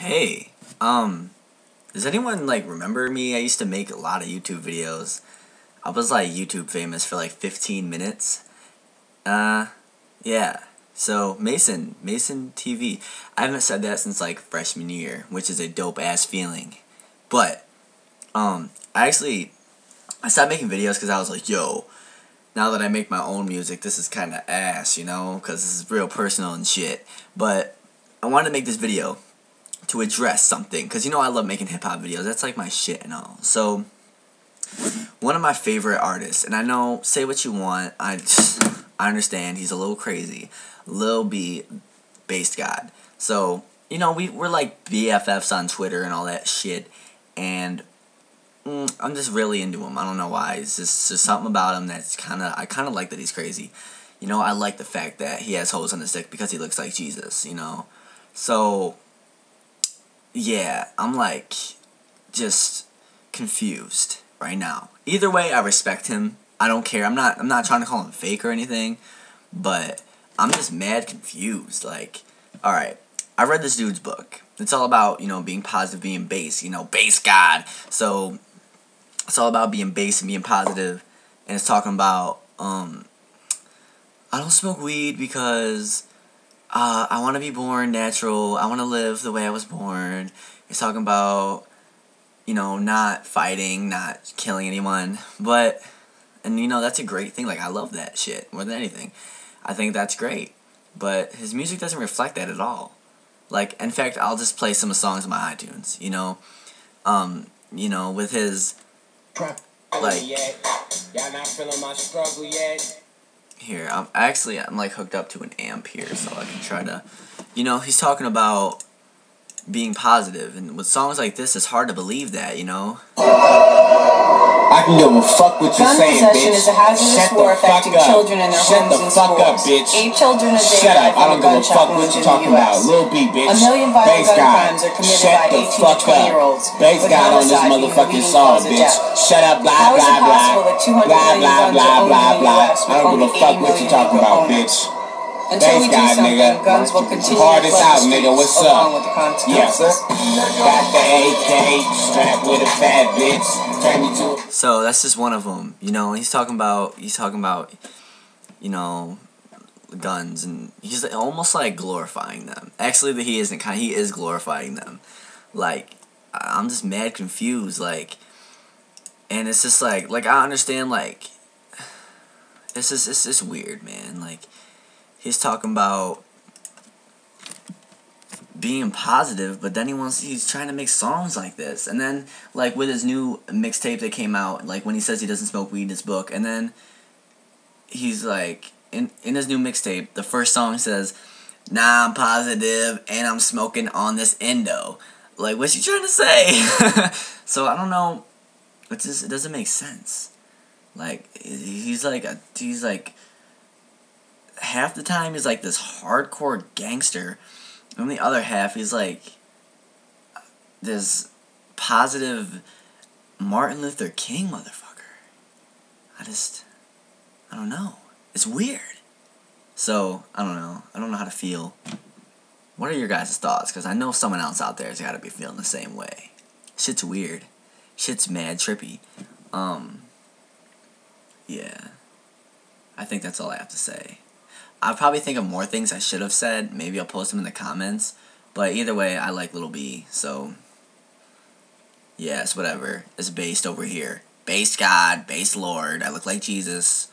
Hey, does anyone like remember me? I used to make a lot of YouTube videos. I was like YouTube famous for like 15 minutes. Yeah. So Mason TV. I haven't said that since like freshman year, which is a dope ass feeling. But I stopped making videos because I was like, yo, now that I make my own music, this is kind of ass, you know, because this is real personal and shit. But I wanted to make this video to address something, because I love making hip-hop videos. That's like my shit and all. So one of my favorite artists, and I know, say what you want, I understand he's a little crazy, Lil B, Basedgod. So we're like BFFs on Twitter and all that shit, and I'm just really into him. I don't know why. It's just something about him that's I kind of like that he's crazy. I like the fact that he has holes on his dick because he looks like Jesus. So yeah, I'm like just confused right now. Either way, I respect him. I don't care. I'm not trying to call him fake or anything, but I'm just mad confused. Like, all right, I read this dude's book. It's all about being positive, being base. Base God. So it's all about being base and being positive, and it's talking about I don't smoke weed because I want to be born natural. I want to live the way I was born. It's talking about, not fighting, not killing anyone. And that's a great thing. Like, I love that shit more than anything. I think that's great. But his music doesn't reflect that at all. Like, in fact, I'll just play some songs on my iTunes, with his, like, y'all not feeling my struggle yet? Here, I'm like hooked up to an amp here, so I can try to, he's talking about being positive, and with songs like this, it's hard to believe that, I can give a fuck what you're saying, bitch. Gun possession is a hazardous war affecting children in their homes and schools. Shut the fuck up, bitch. 8 children a day Shut up. I don't give a fuck what you're talking about. Lil B, bitch. 1 million violent gun crimes are committed by 18 to 20-years. Basedgod on this motherfucking song, bitch. Shut up, blah, How is blah, it possible blah. that 200 Blah, million blah, guns blah, are owned blah, in the blah. U.S. I don't give a fuck what you're talking about, bitch. Until we do something, guns will continue to Hardest flood out, the nigga. streets, What's along up? with the consequences. Got the AK strapped with a fat bitch. Turn me to. So that's just one of them. He's talking about guns, and he's almost like glorifying them. Actually, he isn't. He is glorifying them. Like, I'm just mad confused. Like, and it's just like I understand. Like, it's just weird, man. Like, he's talking about being positive, but then he's trying to make songs like this, and then like with his new mixtape that came out, like when he says he doesn't smoke weed in his book, and then he's like in his new mixtape, the first song says, "Nah, I'm positive and I'm smoking on this endo." Like, what's he trying to say? So I don't know. It doesn't make sense. Like, he's like half the time he's like this hardcore gangster, and the other half he's like this positive Martin Luther King motherfucker. I don't know. It's weird. So, I don't know. I don't know how to feel. What are your guys' thoughts? Because I know someone else out there has got to be feeling the same way. Shit's weird. Shit's mad trippy. Yeah. I think that's all I have to say. I'll probably think of more things I should have said. Maybe I'll post them in the comments. But either way, I like Lil B. So, yeah, it's whatever. It's based over here. Base God, base Lord. I look like Jesus.